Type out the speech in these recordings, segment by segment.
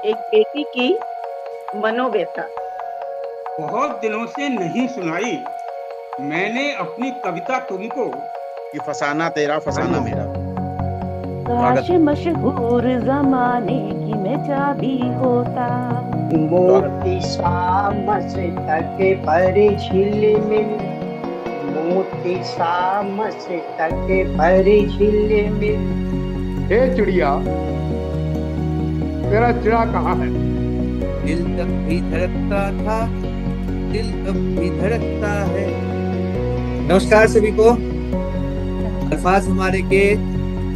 एक बेटी की मनोव्यथा। बहुत दिनों से नहीं सुनाई मैंने अपनी कविता तुमको कि फसाना तेरा फसाना मेरा। काश मशहूर जमाने की मैं चाबी होता। मोती सा मस्तक पर झिलमिल, मोती सा मस्तक पर झिलमिल। हे चिड़िया, तेरा चिड़ा कहाँ है? दिल तब भी धड़कता था, दिल तब भी धड़कता है। नमस्कार सभी को। अल्फाज हमारे के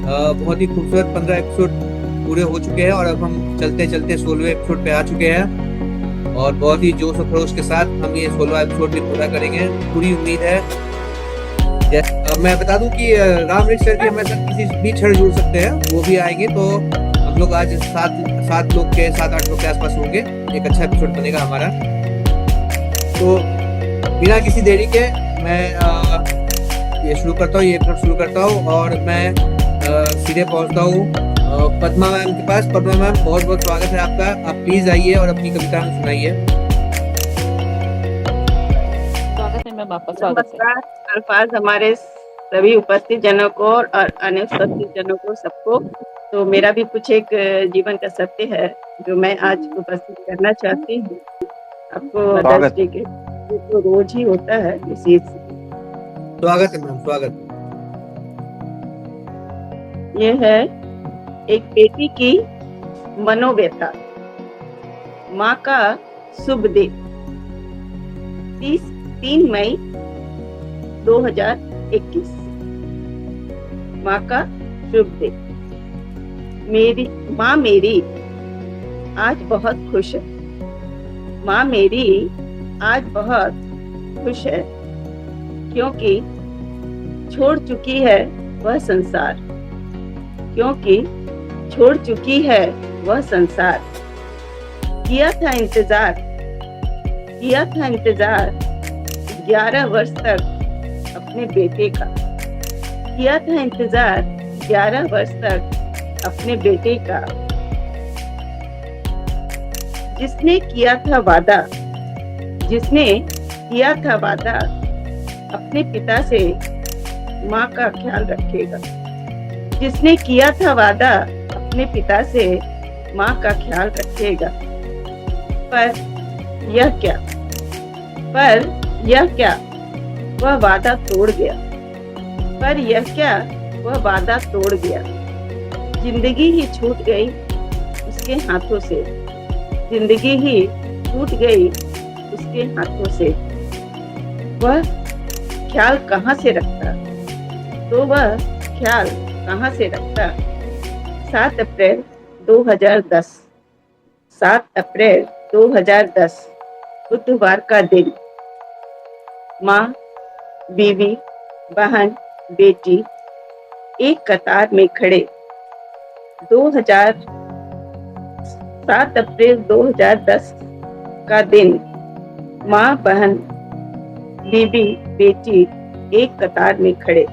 बहुत ही खूबसूरत 15 एपिसोड पूरे हो चुके हैं और अब हम चलते चलते 16वें एपिसोड पे आ चुके हैं और बहुत ही जोश और खरोश के साथ हम ये 16वां एपिसोड भी पूरा करेंगे, पूरी उम्मीद है। मैं बता दूं कि राम रिक सर भी हमारे साथ किसी भी क्षण जुड़ सकते हैं, वो भी आएंगे। तो हम लोग आज 7-8 लोग के आसपास होंगे। एक अच्छा एपिसोड बनेगा हमारा। तो बिना किसी देरी के मैं ये एपिसोड शुरू करता हूँ और मैं सीधे पहुंचता हूँ पद्मा मैम के पास। पद्मा मैम, बहुत बहुत स्वागत है आपका। आप प्लीज आइए और अपनी कविता हमें सुनाइए। स्वागत है मैम आपका। स्वागत है। अल्फाज हमारे सभी उपस्थित जनों को और अनुपस्थित जनों को, सबको। तो मेरा भी कुछ एक जीवन का सत्य है जो मैं आज उपस्थित करना चाहती हूँ आपको। मदर्स डे के तो रोज ही होता है, इसी स्वागत है मैम, स्वागत है। ये है एक बेटी की मनोव्यथा। माँ का शुभ दिन 3 मई 2021। माँ का शुभ दिन। माँ मेरी आज बहुत खुश है। माँ मेरी आज बहुत खुश है क्योंकि छोड़ चुकी है वह संसार। क्योंकि छोड़ चुकी है वह संसार। किया था इंतजार 11 वर्ष तक अपने बेटे का। किया था इंतजार 11 वर्ष तक अपने बेटे का। जिसने किया था वादा अपने पिता से माँ का ख्याल रखेगा। जिसने किया था वादा अपने पिता से माँ का ख्याल रखेगा। पर यह क्या वह वादा तोड़ गया। जिंदगी ही छूट गई उसके हाथों से। जिंदगी ही टूट गई उसके हाथों से। वह ख्याल कहाँ से रखता? 7 अप्रैल 2010। 7 अप्रैल 2010 बुधवार का दिन। माँ, बीवी, बहन, बेटी एक कतार में खड़े। 7 अप्रैल 2010 का दिन। माँ, बहन, बीवी, बेटी एक कतार में खड़े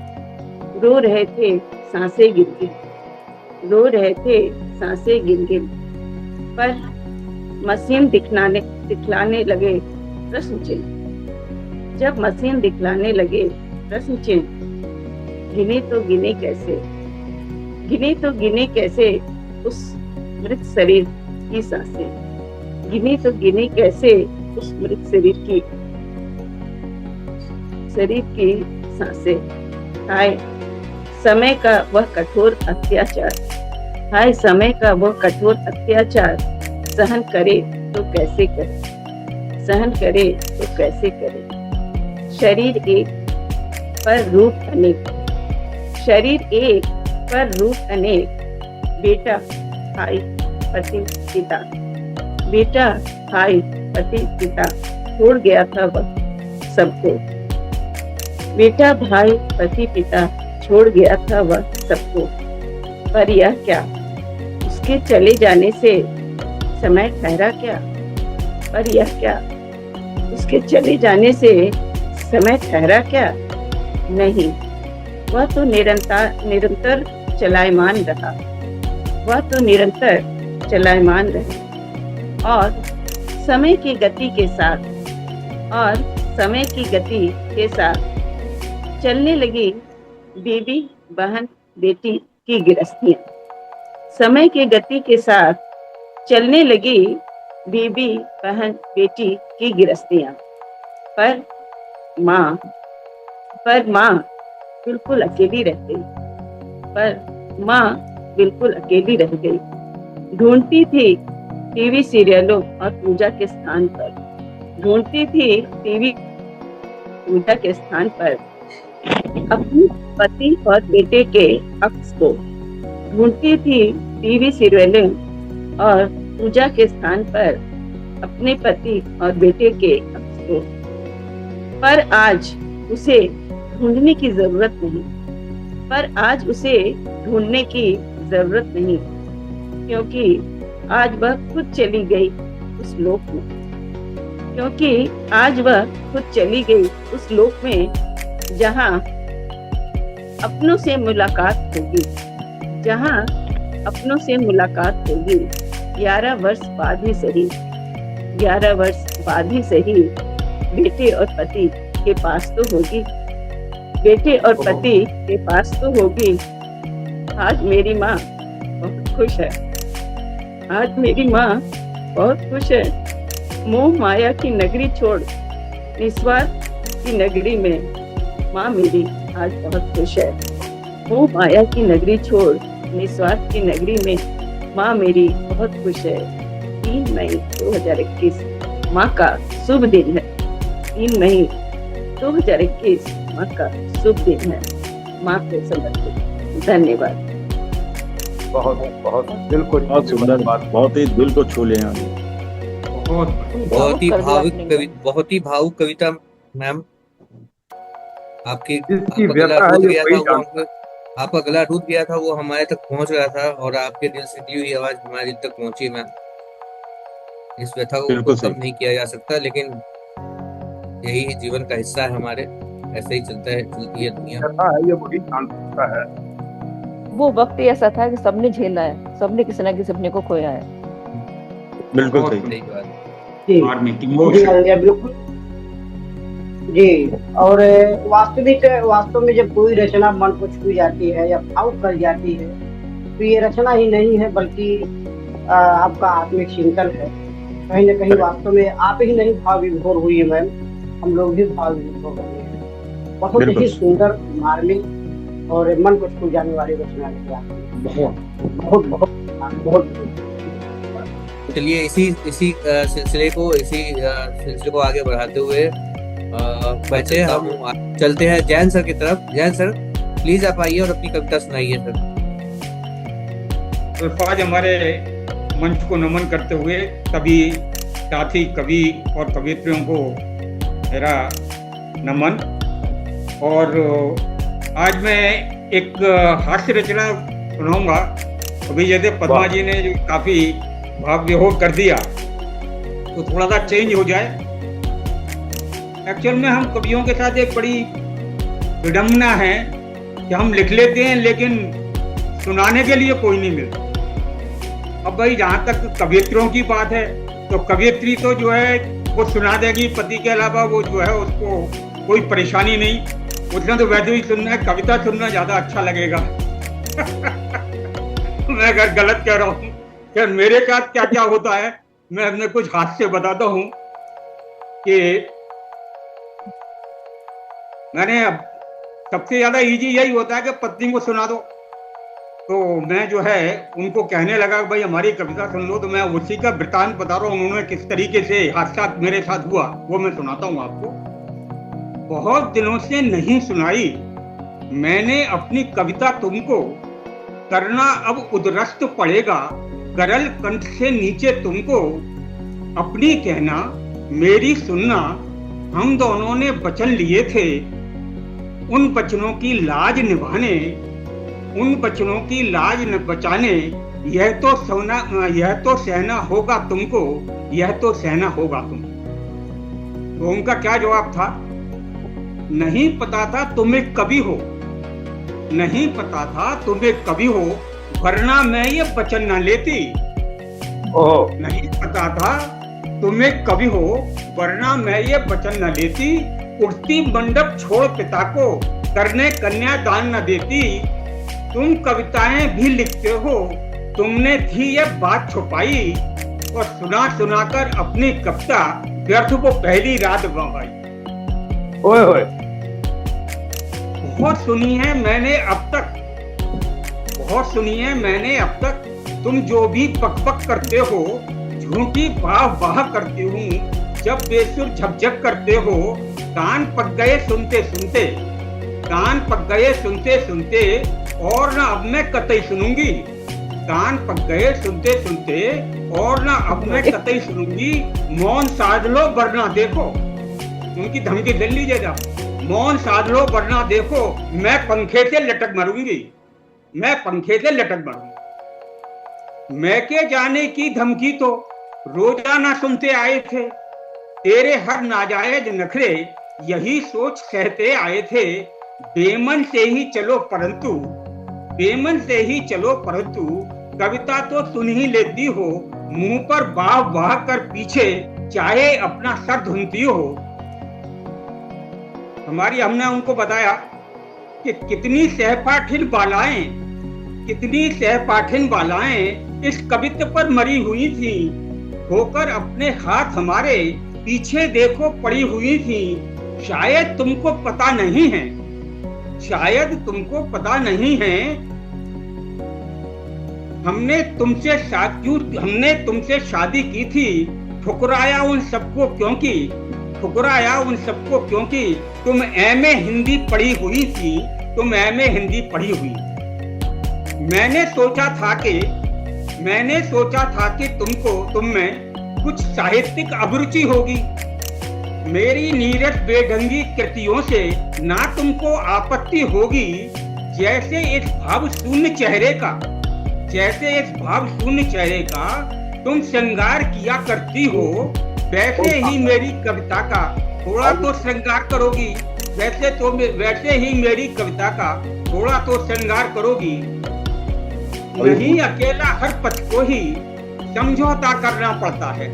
रो रहे थे सांसें गिन गिन। पर मशीन दिखलाने लगे प्रश्न चिन्ह। जब मशीन दिखलाने लगे प्रश्न चिन्ह, गिने तो गिने कैसे उस मृत शरीर की सांसें। गिने तो गिने कैसे उस मृत शरीर की सांसें। हाय समय का वह कठोर अत्याचार। सहन करे तो कैसे करे। शरीर एक पर रूप अनेक। बेटा, भाई, पति, पिता छोड़ गया था वह सबको। बेटा, भाई, पति, पिता छोड़ गया था वह सबको। पर यह क्या, उसके चले जाने से समय ठहरा क्या? नहीं, वह तो निरंतर चलायमान रहा। और समय की गति के साथ चलने लगी बीबी बहन बेटी की गृहस्थियां। समय की गति के साथ चलने लगी बीबी बहन बेटी की गृहस्थियां। पर माँ बिल्कुल अकेली रह गई। ढूंढती थी टीवी सीरियलों और पूजा के स्थान पर अपने पति और बेटे के अक्स को। ढूंढती थी टीवी सीरियलों और पूजा के स्थान पर अपने पति और बेटे के अक्स को। पर आज उसे ढूंढने की जरूरत नहीं, क्योंकि आज वह खुद चली गई उस लोक में जहां अपनों से मुलाकात होगी 11 वर्ष बाद ही सही बेटे और पति के पास तो होगी। आज मेरी माँ बहुत खुश है। मोह माया की नगरी छोड़ निस्वार्थ की नगरी में माँ मेरी आज बहुत खुश है। मोह माया की नगरी छोड़ निस्वार्थ की नगरी में माँ मेरी बहुत खुश है। 3 मई 2021 माँ का शुभ दिन है। 3 मई 2021 माँ का शुभ दिन है। माँ को समर्पित। धन्यवाद। बहुत दिल को बहुत सुंदर बात, बहुत ही दिल को छू ले। बहुत ही भावुक कविता मैम। जिसकी व्यथा है ये वही जानता है। आपका गला टूट गया था, वो हमारे तक पहुंच गया था और आपके दिल से दी हुई आवाज हमारे दिल तक पहुंची मैम। इस व्यथा को कम नहीं किया जा सकता, लेकिन यही जीवन का हिस्सा है हमारे। ऐसे ही चलती है दुनिया। व्यथा है ये वही जान सकता है। वो वक्त ऐसा था कि सबने झेला है, सबने किसी न किसी अपने को खोया है। बिल्कुल सही सही बात। बिल्कुल जी। और वास्तव में जब कोई रचना मन को छू जाती है या भावुक कर जाती है, तो ये रचना ही नहीं है बल्कि आपका आत्मिक चिंतन है। कहीं न कहीं वास्तव में आप ही नहीं भाव विभोर हुई है मैम, हम लोग भी भाव विभोर हुए हैं। बहुत ही सुंदर, मार्मिक और मन को छू जाने वाली रचना है। बहुत। चलिए इसी सिलसिले को आगे बढ़ाते हुए बच्चे हम चलते हैं जैन सर की तरफ। जैन सर प्लीज आप आइए और अपनी कविता सुनाइए सर। तो आज हमारे मंच को नमन करते हुए सभी साथी कवि और कवियत्रियों को मेरा नमन। और आज मैं एक हास्य रचना सुनाऊंगा। अभी जैसे पद्मा जी ने जो काफी भाव विभोर कर दिया, तो थोड़ा सा चेंज हो जाए। एक्चुअल में हम कवियों के साथ एक बड़ी विडंबना है कि हम लिख लेते हैं लेकिन सुनाने के लिए कोई नहीं मिलता। अब भाई जहाँ तक कवियत्रियों की बात है, तो कवियत्री तो जो है वो सुना देगी, पति के अलावा वो जो है उसको कोई परेशानी नहीं। उसने तो वैसे ही सुनना है, कविता सुनना ज्यादा अच्छा लगेगा। मैं अगर गलत कह रहा हूँ, फिर मेरे साथ क्या क्या होता है मैं अपने कुछ हादसे बताता हूँ कि मैंने अब सबसे ज्यादा इजी यही होता है कि पत्नी को सुना दो। तो मैं जो है उनको कहने लगा भाई हमारी कविता सुन लो, तो मैं उसी का वृतांत बता रहा हूँ। उन्होंने किस तरीके से हादसा मेरे साथ हुआ वो मैं सुनाता हूँ आपको। बहुत दिनों से नहीं सुनाई मैंने अपनी कविता तुमको, करना अब उदरस्त पड़ेगा गरल कंठ से नीचे तुमको। अपनी कहना मेरी सुनना, हम दोनों ने वचन लिए थे उन वचनों की लाज निभाने, उन वचनों की लाज न बचाने। यह तो सहना होगा तुमको, यह तो सहना होगा तुमको। तो उनका क्या जवाब था? नहीं पता था तुम्हें कभी हो, नहीं पता था तुम्हें कभी हो, वरना मैं ये वचन न लेती। ओहो नहीं पता था तुम्हें कभी हो, वरना मैं ये वचन न लेती, उठती मंडप छोड़ पिता को, करने कन्यादान न देती। तुम कविताएं भी लिखते हो, तुमने थी ये बात छुपाई, और सुना सुनाकर अपनी कविता व्यर्थ को पहली रात गंवाई। ओए होए बहुत सुनी है मैंने अब तक, बहुत सुनी है मैंने अब तक, तुम जो भी पक करते हो, झूठी वाह वाह करती हूँ, जब बेसुर झकझक करते हो। कान पक गए सुनते सुनते, कान पक गए सुनते सुनते, और ना अब मैं कतई सुनूंगी। कान पक गए सुनते सुनते, और ना अब मैं कतई सुनूंगी। मौन साध लो वरना देखो, उनकी धमकी ले लीजिएगा। मौन साध लो वरना देखो, मैं पंखे से लटक मरूंगी, मैं पंखे से लटक मरूंगी। मैं के जाने की धमकी तो रोजाना सुनते आए थे, तेरे हर नाजायज नखरे यही सोच सहते आए थे। बेमन से ही चलो परंतु, बेमन से ही चलो परंतु, कविता तो सुन ही लेती हो, मुंह पर वाह वाह कर पीछे चाहे अपना सर धुनती हो। हमने उनको बताया कि कितनी सहपाठिन बालाएं, कितनी सहपाठिन बालाएं इस कवित्व पर मरी हुई थी, होकर अपने हाथ हमारे पीछे देखो पड़ी हुई थी। शायद तुमको पता नहीं है, शायद तुमको पता नहीं है, हमने तुमसे शादी की थी। ठुकराया उन सबको क्योंकि, ठुकराया उन सबको क्योंकि तुम एमए हिंदी पढ़ी हुई थी, तुम एमए हिंदी पढ़ी हुई। मैंने सोचा था कि तुम में कुछ साहित्यिक अभिरुचि होगी। मेरी नीरस बेढंगी कृतियों से ना तुमको आपत्ति होगी। जैसे इस भाव शून्य चेहरे का, जैसे इस भाव शून्य चेहरे का तुम श्रृंगार किया करती हो, वैसे ही मेरी कविता का थोड़ा तो श्रृंगार करोगी। वैसे ही मेरी कविता का थोड़ा तो श्रृंगार करोगी। नहीं अकेला हर पथ को ही समझौता करना पड़ता है,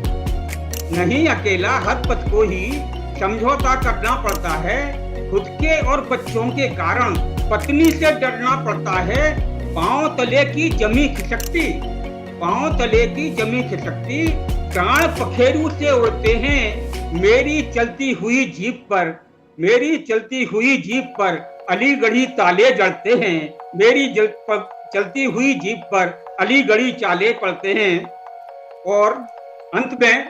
नहीं अकेला हर पथ को ही समझौता करना पड़ता है। खुद के और बच्चों के कारण पत्नी से डरना पड़ता है। पांव तले की जमी खिसकती, पांव तले की जमी खिसकती, प्राण पखेरु से उड़ते हैं। मेरी चलती हुई जीप पर, मेरी चलती हुई जीप पर अलीगढ़ी ताले जड़ते हैं। मेरी चलती हुई जीप पर अलीगढ़ी चाले पड़ते हैं। और अंत में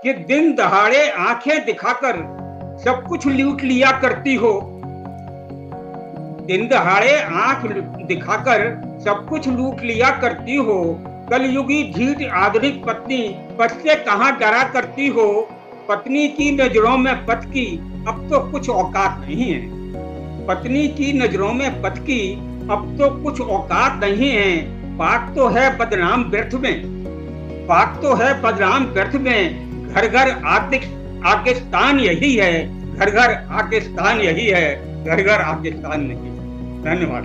कि दिन दहाड़े आंखें दिखाकर सब कुछ लूट लिया करती हो, दिन दहाड़े आंख दिखाकर सब कुछ लूट लिया करती हो। कलयुगी ढीठ आधुनिक पत्नी पति से कहां डरा करती हो। पत्नी की नजरों में पति की अब तो कुछ औकात नहीं है, पत्नी की नजरों में पति की अब तो कुछ औकात नहीं है। पाक तो है बदनाम व्यर्थ में, पाक तो है बदनाम व्यर्थ में। घर घर आकिस्तान यही है, घर घर आकिस्तान यही है, घर घर आकिस्तान नहीं। धन्यवाद।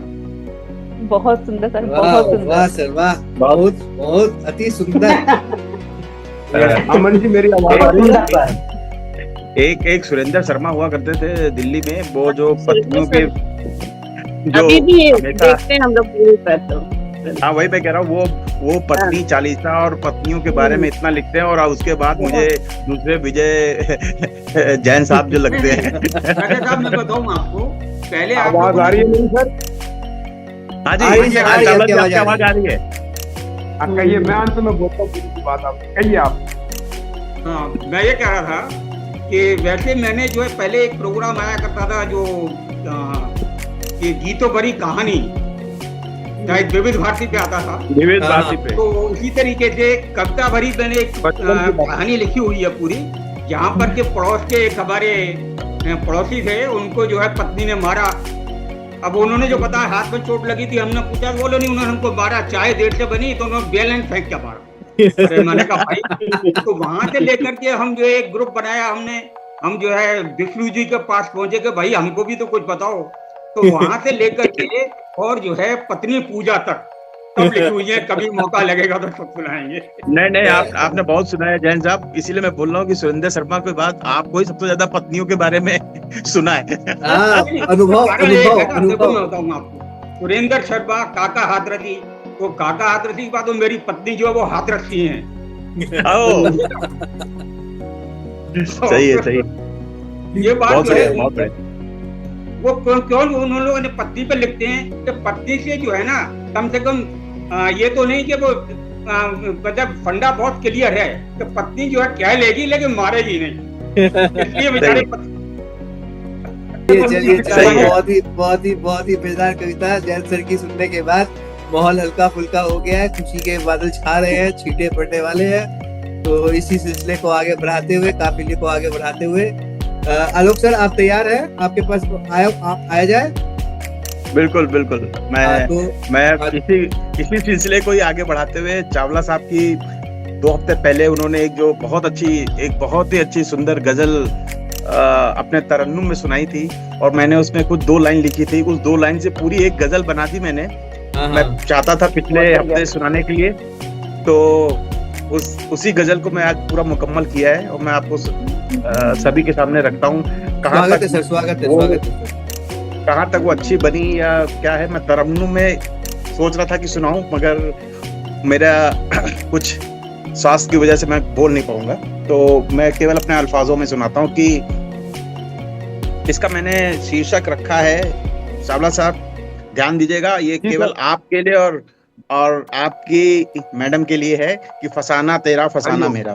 बहुत सुंदर सर, बहुत सुंदर। वाह सर वाह, बहुत बहुत अति सुंदर। अमन जी मेरी आवाज आ रही है? एक सुरेंद्र शर्मा हुआ करते थे दिल्ली में, वो जो पत्नियों के जो अभी भी देखते हैं हम लोग पूरी करते। हाँ वही मैं कह रहा हूँ, वो पत्नी चालीसा और पत्नियों के बारे में इतना लिखते हैं, और उसके बाद मुझे दूसरे विजय जैन साहब जो लगते हैं। साहब मैं बताऊं आपको, पहले आवाज आ रही है नहीं सर? हाँ जी, आपकी आवाज आ रही है। कहिए, मैं अंत में बोलता हूँ पूरी बात, आप कहिए आप। हाँ, मैं ये कह रहा था कि वैसे मैंने जो है पहले एक प्रोग्राम आया करता था जो ये गीतों भरी कहानी, शायद विविध भारती पे आता था, विविध भारती पे। तो उसी तरीके से कविता भरी मैंने एक कहानी लिखी हुई है पूरी, जहाँ पर के पड़ोस के एक हमारे पड़ोसी थे, उनको जो है पत्नी ने मारा। अब उन्होंने जो बताया हाथ में चोट लगी थी, हमने पूछा, बोलो नहीं उन्होंने हमको मारा, चाय देर से बनी तो उन्होंने बेलन फेंक के मारा। अरे मैंने कहा भाई, तो वहां से लेकर के हम जो एक ग्रुप बनाया हमने, हम जो है विष्णु जी के पास पहुंचे कि भाई हमको भी तो कुछ बताओ। तो वहां से लेकर के और जो है पत्नी पूजा तक सब लिखी हुई है, कभी मौका लगेगा तो सब सुनाएंगे। नहीं आपने बहुत सुना है जैन साहब, इसीलिए मैं बोल रहा हूँ कि सुरेंद्र शर्मा के बाद आपको ही सबसे ज्यादा पत्नियों के बारे में सुना है। अनुभव कारण एक है ना, देखो अनुभव मैं बताऊंगा आपको, सुरेंद्र शर्मा काका हाथरसी, तो काका हाथरसी के बाद तो मेरी पत्नी जो है वो हाथरसी है। ओ, सही है। ये बात बहुत जो है बढ़िया, बहुत बढ़िया। वो क्यों उन लोगों ने पत्नी पे लिखते हैं कि पत्नी से जो है ना कम से कम ये तो नहीं कि वो मतलब फंडा बहुत क्लियर है कि पत्नी जो है कह लेगी लेकिन मारेगी नहीं, इसलिए बेचारे चलिए बहुत ही मजेदार कविता जैन सर की सुनने के बाद माहौल हल्का फुल्का हो गया है, खुशी के बादल छा रहे हैं, छींटे पड़ने वाले हैं। तो इसी सिलसिले को आगे बढ़ाते हुए, काफिले को आगे बढ़ाते हुए, आलोक सर आप तैयार हैं? आपके पास आया जाए? बिल्कुल मैं इसी सिलसिले को ही आगे बढ़ाते हुए, चावला साहब की 2 हफ्ते पहले उन्होंने एक बहुत ही अच्छी सुंदर गजल अपने तरन्नुम में सुनाई थी, और मैंने उसमें कुछ 2 लाइन लिखी थी। उस 2 लाइन से पूरी एक गजल बना दी मैंने। मैं चाहता था पिछले हफ्ते सुनाने के लिए, तो उसी गजल को मैं आज पूरा मुकम्मल किया है और मैं आपको सभी के सामने रखता हूँ। स्वागत है सर, स्वागत है। कहाँ तक वो अच्छी बनी या क्या है, मैं तरन्नुम में सोच रहा था कि सुनाऊं, मगर मेरा कुछ स्वास्थ्य की वजह से मैं बोल नहीं पाऊंगा, तो मैं केवल अपने अल्फाजों में सुनाता हूँ। कि इसका मैंने शीर्षक रखा है, चावला साहब ध्यान दीजिएगा, ये केवल आपके लिए और आपकी मैडम के लिए है, कि फसाना तेरा फसाना मेरा,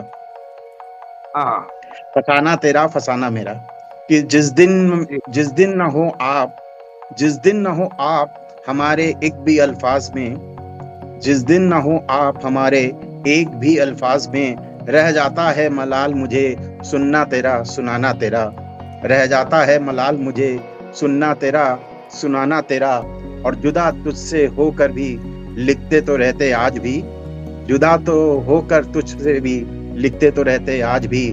फसाना तेरा फसाना मेरा। कि जिस दिन न हो आप हमारे एक भी अल्फाज में, जिस दिन न हो आप हमारे एक भी अल्फाज में, रह जाता है मलाल मुझे सुनना तेरा सुनाना तेरा, रह जाता है मलाल मुझे सुनना तेरा सुनाना तेरा। और जुदा तुझसे होकर भी लिखते तो रहते आज भी, जुदा तो होकर तुझसे भी लिखते तो रहते आज भी,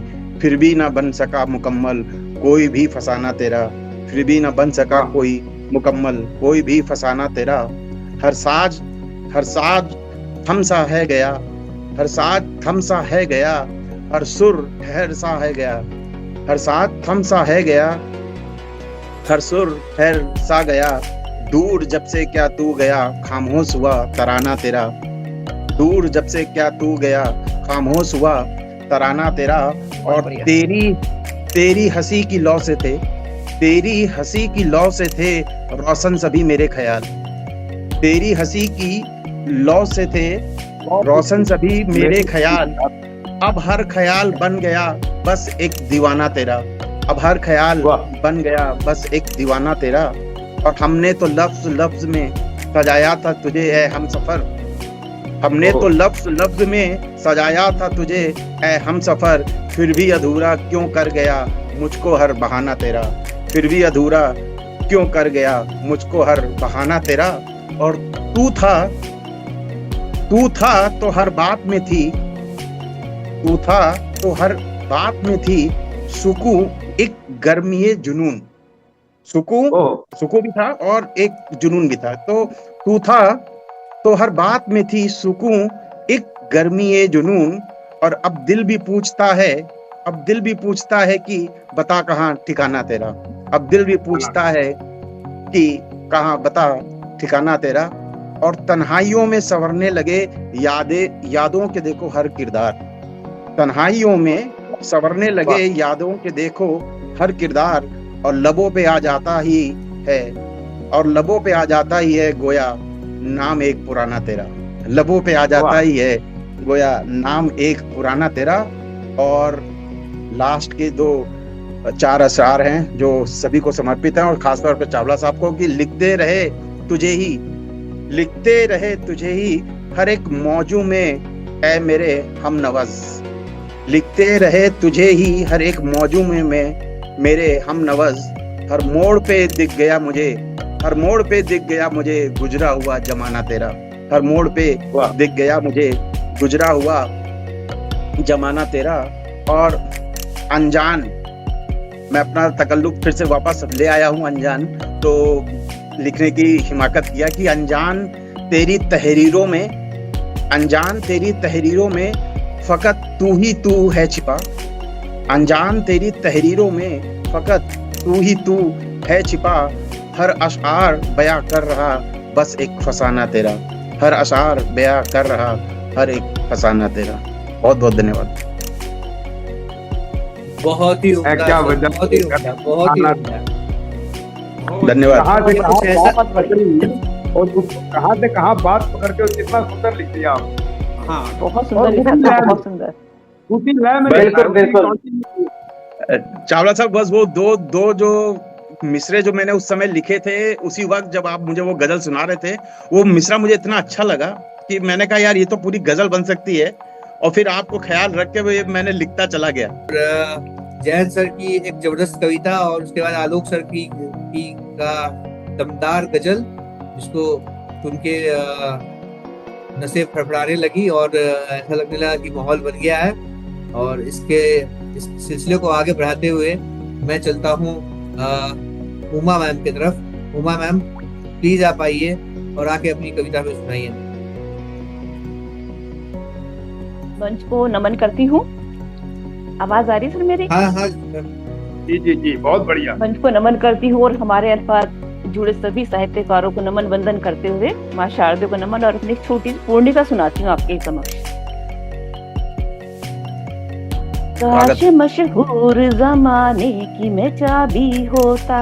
फिर भी ना बन सका मुकम्मल कोई भी फसाना तेरा, फिर भी ना बन सका कोई मुकम्मल कोई भी फसाना तेरा। हर साज थमसा है गया, हर साज थमसा है गया, हर सुर ठहर सा है गया, हर साज थमसा है गया, हर सुर ठहर सा गया। दूर जब से क्या तू गया खामोश हुआ तराना तेरा, दूर जब से क्या तू गया खामोश हुआ तराना तेरा। और तेरी हंसी की लौ से थे, तेरी हंसी की लौ से थे रोशन सभी मेरे ख्याल, तेरी हंसी की लौ से थे रोशन सभी मेरे ख्याल। अब हर ख्याल बन गया बस एक दीवाना तेरा, अब हर ख्याल बन गया बस एक दीवाना तेरा। और हमने तो लफ्ज में सजाया था तुझे ऐ हम सफर, हमने तो लफ्ज में सजाया था तुझे ऐ हम सफर, फिर भी अधूरा क्यों कर गया मुझको हर बहाना तेरा, फिर भी अधूरा क्यों कर गया मुझको हर बहाना तेरा। और तू था तो हर बात में थी, तू था तो हर बात में थी सुकू एक गर्मीए जुनून, सुकू भी था और एक जुनून भी था। तो तू था तो हर बात में थी सुकून एक गर्मीए जुनून। और अब दिल भी पूछता है कि बता कहाँ ठिकाना तेरा, अब दिल भी पूछता है कि कहाँ बता ठिकाना तेरा। और तन्हाइयों में संवरने लगे यादों के देखो हर किरदार, तन्हाइयों में संवरने लगे यादों के देखो हर किरदार। और लबों पे आ जाता ही है, और लबों पे आ जाता ही है गोया नाम एक पुराना तेरा, लबों पे आ जाता ही है गोया नाम एक पुराना तेरा। और लास्ट के 4 अशआर हैं जो सभी को समर्पित हैं, और खासतौर पर चावला साहब को, कि लिखते रहे तुझे ही हर एक मौजू में ऐ मेरे हम नवाज, लिखते रहे तुझे ही हर एक मौजू में मेरे हम नवाज। हर मोड़ पे दिख गया मुझे गुजरा हुआ जमाना तेरा, हर मोड़ पे दिख गया मुझे गुजरा हुआ जमाना तेरा। और अनजान, मैं अपना तकल्लुफ फिर से वापस ले आया हूँ अनजान, तो लिखने की हिमाकत किया कि अनजान तेरी तहरीरों में, अनजान तेरी तहरीरों में फकत तू ही तू है छिपा। अनजान तेरी तहरीरों में फकत तू ही तू है छिपा। हर अशआर बयां कर रहा बस एक फसाना तेरा। हर अशआर बयां कर रहा हर एक फसाना तेरा। बहुत बहुत धन्यवाद। बहुत ही उम्दा, क्या वजह, बहुत ही उम्दा, बहुत ही उम्दा। धन्यवाद। कहाँ से कुछ ऐसा- कहाँ बात पकड़ी और कहाँ से कहाँ बात पकड़ के और कितना सुंदर लिख दिया आप। हाँ बहुत सुंदर लिखा था, बहुत सुंदर। उसी लय में बिल्कुल, बिल्कुल। चावला साहब, बस वो दो जो मिसरे जो मैंने उस समय लिखे थे, उसी वक्त जब आप मुझे वो गजल सुना रहे थे, वो मिसरा मुझे इतना अच्छा लगा कि मैंने कहा यार ये तो पूरी गजल बन सकती है। और फिर आपको ख्याल रख के वो मैंने लिखता चला गया। जयंत सर की एक जबरदस्त कविता और उसके बाद आलोक सर की का दमदार गजल, जिसको सुन के नसें फड़फड़ाने लगी और ऐसा लगने लगा कि माहौल बन गया है। और इस सिलसिले को आगे बढ़ाते हुए मैं चलता हूँ उमा मैम की तरफ। उमा मैम, प्लीज आप आइए और आके अपनी कविता में सुनाइए। मंच को नमन करती हूँ। आवाज आ रही है सर मेरी? हाँ हाँ जी जी जी, बहुत बढ़िया। मंच को नमन करती हूँ और हमारे अल्फाज जुड़े सभी साहित्यकारों को नमन वंदन करते हुए माँ शारदे को नमन और अपनी एक छोटी सी पूर्णिका सुनाती हूँ आपके समक्ष। काश मशहूर जमाने की मैं चाबी होता।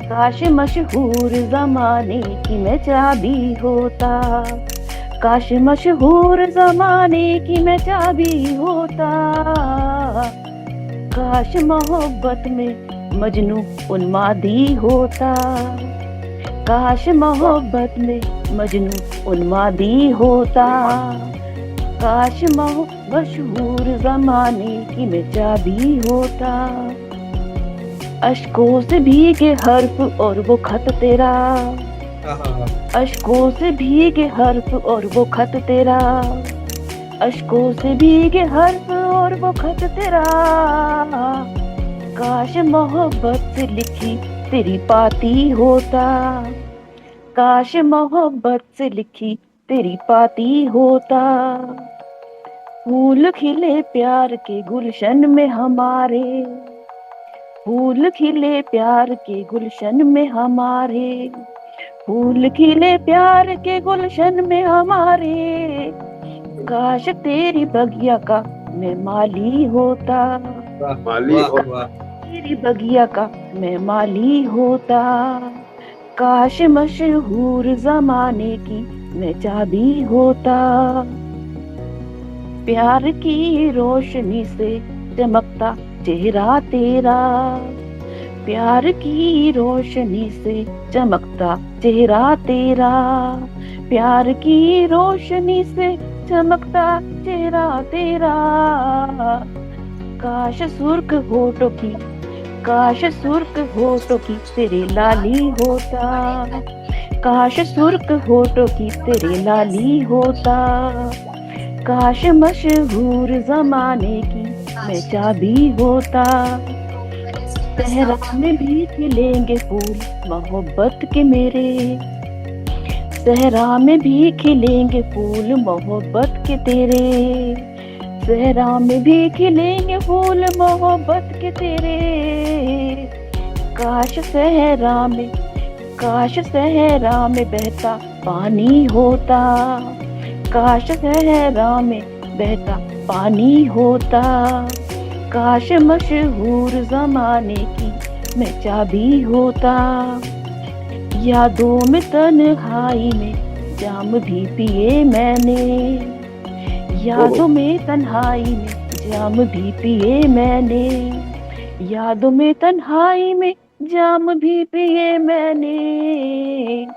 काश मशहूर जमाने की मैं चाबी होता। काश मशहूर जमाने की मैं चाबी होता। काश मोहब्बत में मजनू उन्मादी होता। काश मोहब्बत में मजनू उन्मादी होता। काश मशहूर जमाने की मैं चाबी होता। अश्कों से भीगे हर्फ और वो खत तेरा। अश्कों से भीगे हर्फ और वो खत तेरा। अश्कों से भीगे हर्फ और वो खत तेरा। काश मोहब्बत से लिखी तेरी पाती होता। काश मोहब्बत से लिखी तेरी पाती होता। फूल खिले प्यार के गुलशन में हमारे। फूल खिले प्यार के गुलशन में हमारे। फूल खिले प्यार के गुलशन में हमारे। काश तेरी बगिया का मैं माली होता। माली तेरी बगिया का मैं माली होता। काश मशहूर जमाने की मैं चाबी होता। प्यार की रोशनी से चमकता चेहरा तेरा। प्यार की रोशनी से चमकता चेहरा तेरा। प्यार की रोशनी से चमकता चेहरा तेरा। काश सुर्ख होठों की, काश सुर्ख होठों की तेरी लाली होता। काश सुर्ख होठों की तेरी लाली होता। काश मशहूर जमाने की मैं चाबी होता। सहरा में भी खिलेंगे फूल मोहब्बत के मेरे। सहरा में भी खिलेंगे फूल मोहब्बत के तेरे। सहरा में भी खिलेंगे फूल मोहब्बत के तेरे। काश सहरा में, काश सहरा में बहता पानी होता। काश सहरा में बहता पानी होता। काश मशहूर जमाने की मैं चाबी होता। यादों में तन्हाई में जाम भी पिए मैंने। यादों में तन्हाई में जाम भी पिए मैंने। यादों में तन्हाई में जाम भी पिए मैंने।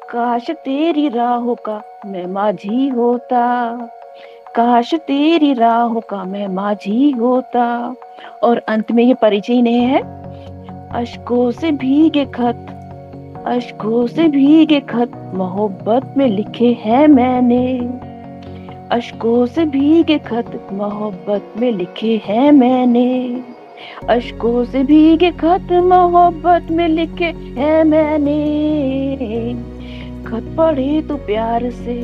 काश तेरी राहों का मैं माझी होता। काश तेरी राहों का मैं माझी होता। और अंत में ये परिचय नहीं है। अश्कों से भीगे खत, अश्कों से भीगे खत मोहब्बत में लिखे हैं मैंने। अश्कों से भीगे खत मोहब्बत में लिखे हैं मैंने। अश्कों से भीगे खत मोहब्बत में लिखे हैं मैंने। खत पढ़े तू प्यार से,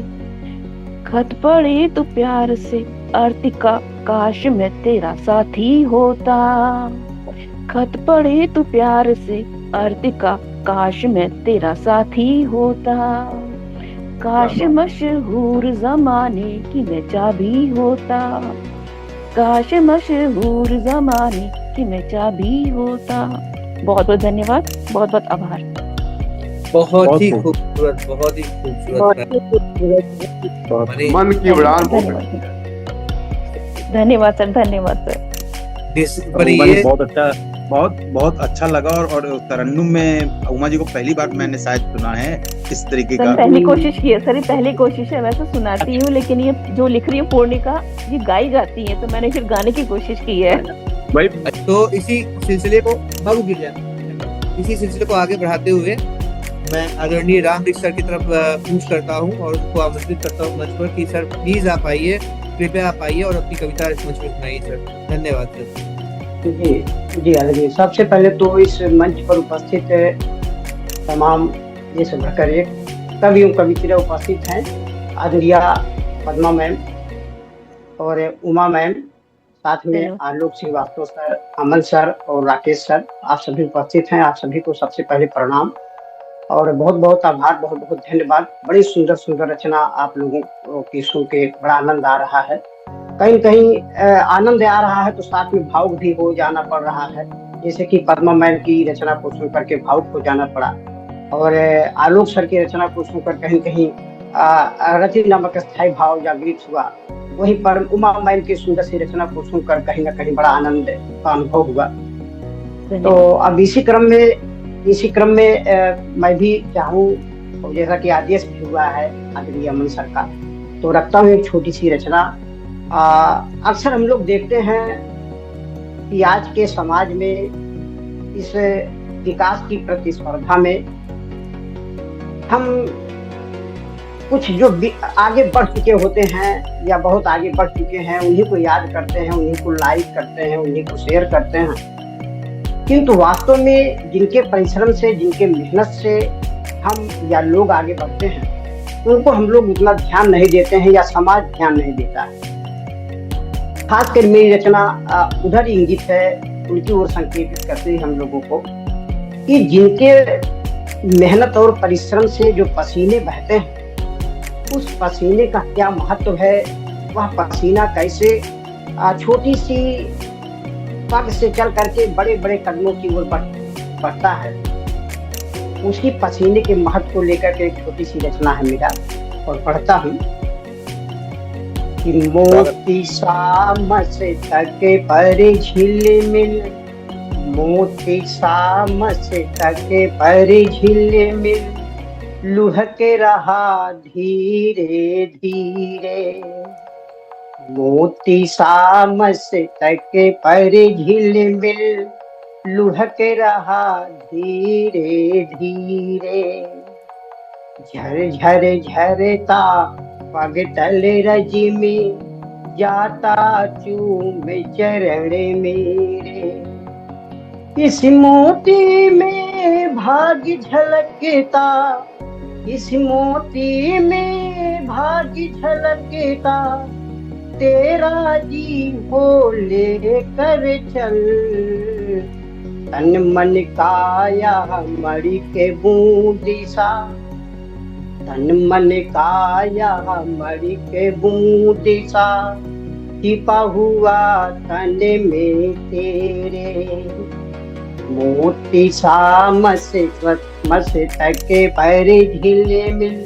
खत पढ़े तू प्यार से, अर्तिका काश मैं तेरा साथी होता। खत पढ़े तू प्यार से, अर्तिका काश मैं तेरा साथी होता। काश मशहूर जमाने की मैं चाबी होता। काश मशहूर जमाने की मैं चाबी होता। बहुत बहुत धन्यवाद, बहुत बहुत आभार। बहुत ही बहुत खूबसूरत, बहुत ही खूबसूरत। मन की उड़ान बहुत धन्यवाद धन्यवाद सर, धन्यवाद सर। पर उमा ये जी बहुत अच्छा, बहुत अच्छा लगा। और तरन्नुम में उमा जी को पहली बार मैंने शायद सुना है इस तरीके सर का। पहली कोशिश की है सर, ये पहली कोशिश है। वैसे सुनाती हूँ लेकिन ये जो लिख रही है पूर्णिका, ये गाई जाती है, तो मैंने फिर गाने की कोशिश की है। भाई तो इसी सिलसिले को बाबू गिर जाए, इसी सिलसिले को आगे बढ़ाते हुए मैं आदरणीय रामवृक्ष सर की तरफ पूछ करता हूँ और उनको आमंत्रित करता हूँ मंच पर कि सर प्लीज आप आइए, कृपया आप आइए और अपनी कविता इस मंच पर सुनाइए सर। धन्यवाद सर। जी आदरणीय, सबसे पहले तो इस मंच पर उपस्थित तमाम ये सब भड़कर कवियों कवित्री उपस्थित हैं, आदरणीय पद्मा मैम और उमा मैम, साथ में आलोक श्रीवास्तव सर, अमन सर और राकेश सर, आप सभी उपस्थित हैं। आप सभी को सबसे पहले प्रणाम और बहुत बहुत आभार, बहुत बहुत धन्यवाद। बड़ी सुंदर सुंदर रचना आप लोगों की सुन के बड़ा आनंद आ रहा है। कहीं कहीं आनंद आ रहा है तो साथ में भावुक भी हो जाना पड़ रहा है, जैसे कि पद्मा मैम की रचना को सुनकर के भावुक हो जाना पड़ा और आलोक सर की रचना को सुनकर कहीं कहीं रति नामक स्थायी भाव जागृत हुआ। वहीं पर उमा मैम की सुंदर सी रचना को सुनकर कहीं ना कहीं बड़ा आनंद का अनुभव हुआ। तो अब इसी क्रम में मैं भी चाहूँ, जैसा कि आदेश भी हुआ है आदरणीय अमन सर का, तो रखता हूँ एक छोटी सी रचना। अक्सर हम लोग देखते हैं कि आज के समाज में इस विकास की प्रतिस्पर्धा में हम कुछ जो आगे बढ़ चुके होते हैं या बहुत आगे बढ़ चुके हैं उन्हीं को याद करते हैं, उन्हीं को लाइक करते हैं, उन्हीं को शेयर करते हैं, किंतु वास्तव में जिनके परिश्रम से, जिनके मेहनत से हम या लोग आगे बढ़ते हैं उनको हम लोग उतना ध्यान नहीं देते हैं या समाज ध्यान नहीं देता है। खासकर मेरी रचना उधर इंगित है, उनकी ओर संकेतित करते हैं हम लोगों को कि जिनके मेहनत और परिश्रम से जो पसीने बहते हैं उस पसीने का क्या महत्व है, वह पसीना कैसे छोटी सी पग से चल करके बड़े बड़े कदमों की ओर बढ़ता है, उसकी पसीने के महत्व को लेकर के एक छोटी सी रचना है मेरा और पढ़ता हूँ कि मोती शाम से तके पर झिलमिल, मोती शाम से तके पर झिलमिल, लुढ़क रहा धीरे धीरे। मोती शाम से तके पर झिलमिल, लुढ़क रहा धीरे धीरे। झर झर झरता पग तल रजमी, जाता चूम चरण मेरे। इस मोती में भाग झलकता, इस मोती में भाग झलकता, तेरा जी हो लेकर चल। तन मन काया मणि के बूंदी सा, तन मन काया मणि के बूंदी सा, छिपा हुआ तन में तेरे। मोती शाम से तके पर झिलमिल,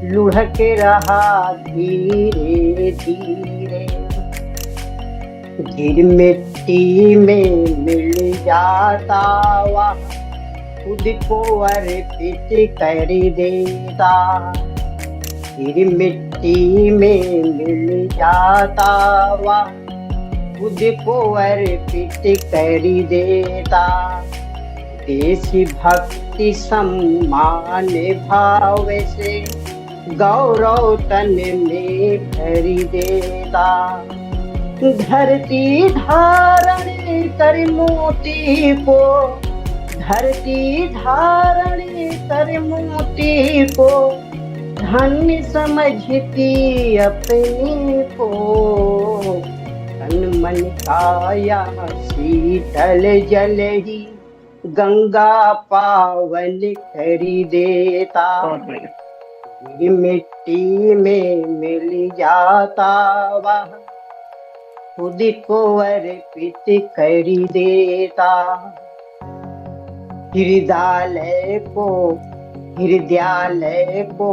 लुढ़क रहा धीरे धीरे। गिर मिट्टी में मिल जाता वह, खुद को अर्पित कर देता। गिर मिट्टी में मिल जाता वह, खुद को अर्पित कर देता। देश भक्ति सम्मान भाव से, गौरव तन में भर देता। धरती धारण कर मोती को, धरती धारण कर मोती को, धन्य समझती अपने को, तन मन काया शीतल जल ही गंगा पावन करी देता। ये मिट्टी में मिल जाता वह खुद को अर्पित करी देता। हृदयालय को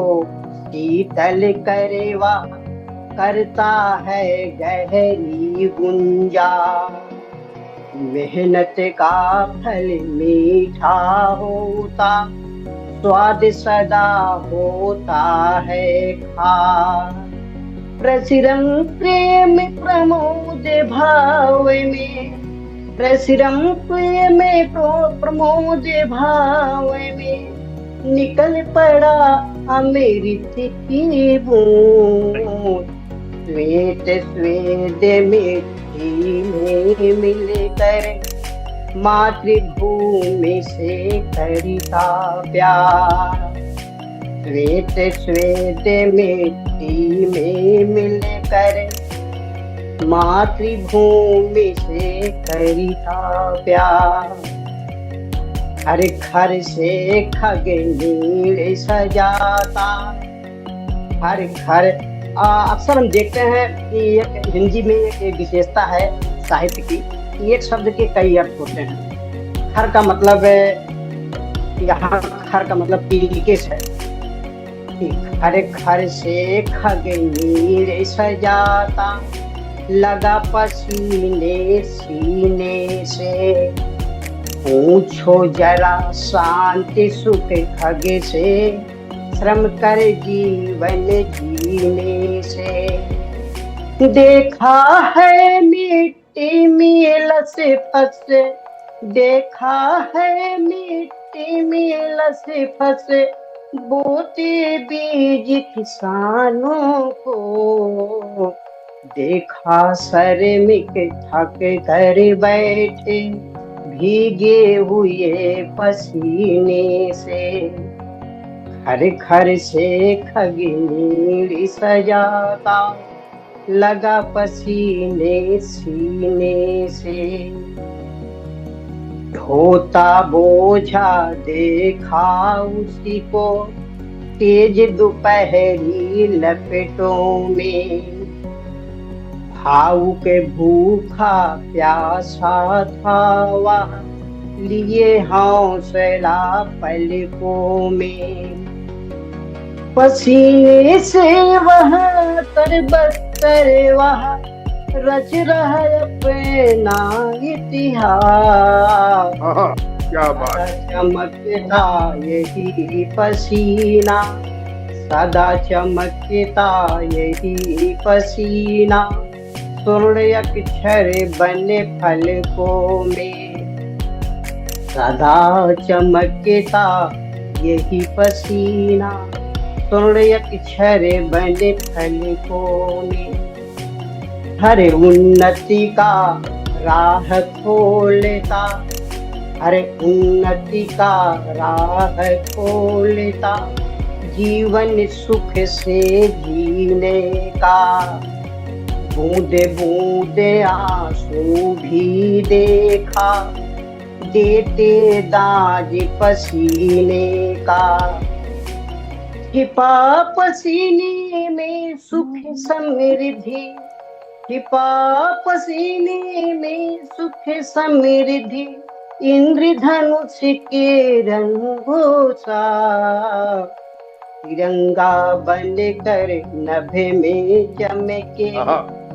शीतल करे वह करता है गहरी गुंजा। मेहनत का फल मीठा होता, स्वाद सदा होता है खास। प्रसरम प्रेम प्रमोद भाव में, प्रसरम प्रेम प्रमोद भाव में निकल पड़ा अमृत की बूंद। श्वेत स्वेद मिट्टी में मिलकर मातृभूमि से करता प्यार। श्वेत स्वेद मिट्टी में मिलकर मातृभूमि से करता प्यार। हर घर से खगनीर सजाता, हर घर अक्सर हम देखते हैं कि एक हिंदी में एक विशेषता है साहित्य की, एक शब्द के कई अर्थ होते हैं। घर का मतलब यहाँ घर का मतलब पीलिकेश है। हर घर से खगनीर सजाता, लगा पसीने सीने से। पूछो जरा शांति सुख खग से, श्रम कर जीवन जीने से। देखा है मिट्टी में लस फस, देखा है मिट्टी में लस फस। बोते बीज किसानों को, देखा श्रमिक थक कर बैठे भीगे हुए पसीने से। हर घर से खगनीर सजाता, लगा पसीने सीने से। ढोता बोझा देखा उसी को, तेज दोपहरी लपटों में। भाव के भूखा प्यासा था वह, लिए हौसला पलकों में। पसीने से वह तरबतर वह रच रहा अपना इतिहास। क्या बात। चमकता यही पसीना, सदा चमकता यही पसीना। स्वर्ण अक्षर बने फलकों में, सदा चमकता यही पसीना। स्वर्ण अक्षर बने फलकों में। हर उन्नति का राह खोलता, हर उन्नति का राह खोलता। जीवन सुख से जीने का, बूंदे बूंदे आंसू भी देखा। देते दाज पसीने का, छिपा पसीने में सुख समृद्धि। छिपा पसीने में सुख समृद्धि। इंद्रधनुष के रंगों सा, तिरंगा बनकर नभ में चमके।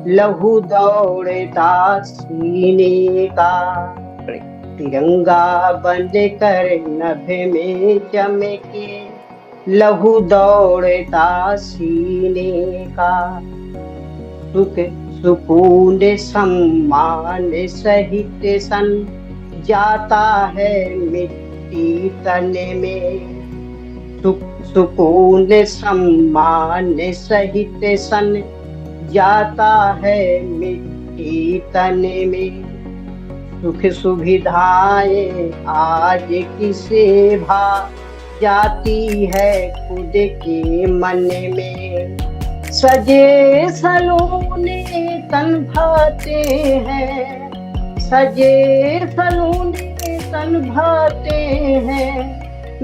लहू दौड़ता सीने का, तिरंगा बनकर नभ में चमके। लहू दौड़ता सीने का। सुख सुकून सम्मान सहित सन जाता है मिट्टी तन में। सुकून सम्मान सहित सन जाता है मिट्टी तन में। सुख सुविधाएं आज किसे भा जाती है खुद के मन में। सजे सलोने तन भाते हैं, सजे सलोने तन भाते हैं,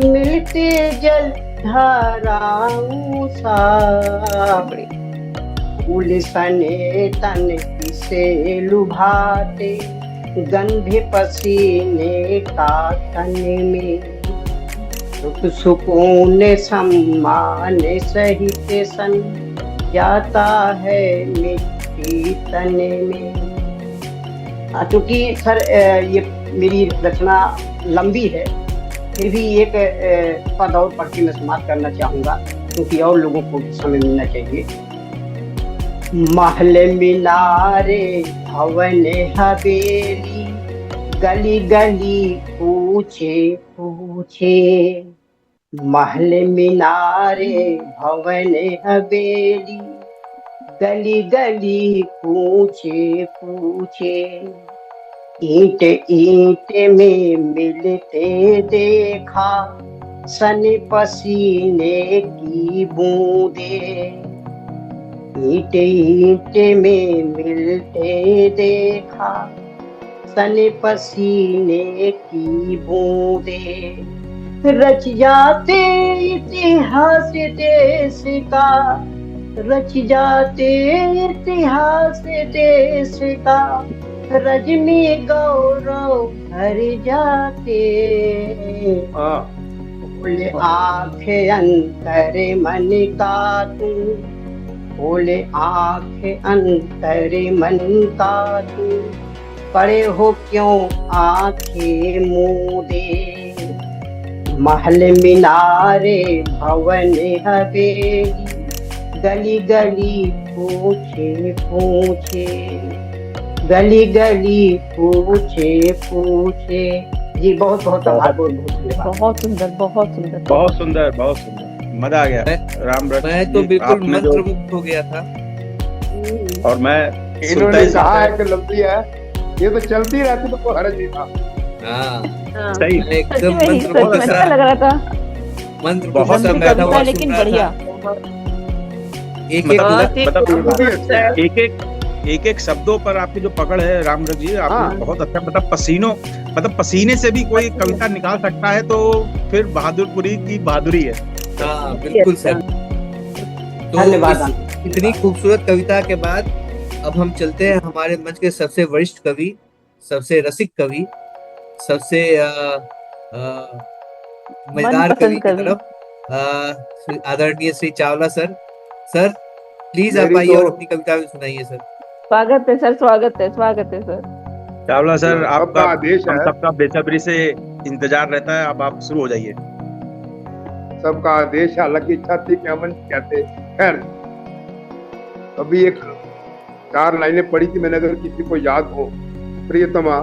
मिलते जल धाराओं सा। फूल सने तन किसे लुभाते, गंध पसीने का तन में। सुख सुकून सम्मान सहित सन जाता है मिट्टी तने में। चूंकि सर ये मेरी रचना लंबी है, फिर भी एक पद और पढ़ के मैं समाप्त करना चाहूँगा, क्योंकि और लोगों को भी समय मिलना चाहिए। महल मीनारे भवन हवेली, गली गली पूछे पूछे। महल मीनारे भवन हवेली, गली गली पूछे पूछे। ईंट ईंट में मिलते देखा, सन पसीने की बूंदे। ईंट ईंट में मिलते देखा, सन पसीने की बूंदे। रच जाते इतिहास देश का, रच जाते इतिहास देश का। रजनी गौरव भर जाते, बोले आंखें अंतर मन का तू, बोले आंखें अंतर मन का तू। पड़े हो क्यों आंखें मूंदे। महल मीनारे भवन हवेली, गली गली पूछे पूछे। गली गली पूछे पूछे। जी बहुत बहुत आभार, बहुत धन्यवाद। बहुत सुंदर, बहुत सुंदर, बहुत सुंदर, बहुत सुंदर, मजा आ गया। राम रच मैं तो जी, बिल्कुल आपने जो- मंत्रमुग्ध हो गया था। और मैं इन्होंने कहा है कि लंबी है, ये तो चलती रहती तो कोई हर्ज नहीं था। हाँ, हाँ। सही मैं सच एकदम में ही, सच में मंत्रमुग्ध अच्छा सा, लग रहा था। मंत्र बहुत बहुत सा लंबी बैठा कविता हुआ लेकिन सुन रहा बढ़िया। था। एक एक एक शब्दों पर आपकी जो पकड़ है रामरथ जी, आपने हाँ। बहुत अच्छा, मतलब पसीने से भी कोई कविता निकाल सकता है, तो फिर बहादुरपुरी की बहादुरी है। हाँ बिल्कुल सर। तो धन्यवाद। इतनी खूबसूरत कविता के बाद अब हम चलते हैं हमारे मंच के सबसे वरिष्ठ कवि, सबसे रसिक कवि, सबसे मजेदार मनपसंद कवि की कवि। तरफ, आदरणीय Shri Chawla sir. Sir please आप मेरी आइए तो- और अपनी कविता भी सुनाइए सर। स्वागत है सर, स्वागत है, स्वागत है सर। चावला सर, सबका आपका आदेश हम है, सबका बेसब्री से इंतजार रहता है, अब आप शुरू हो जाइए। सबका आदेश है। हालांकि इच्छा थी कि अमन कहते, खैर अभी एक 4 लाइनें पढ़ी थी मैंने, अगर किसी को याद हो। प्रियतमा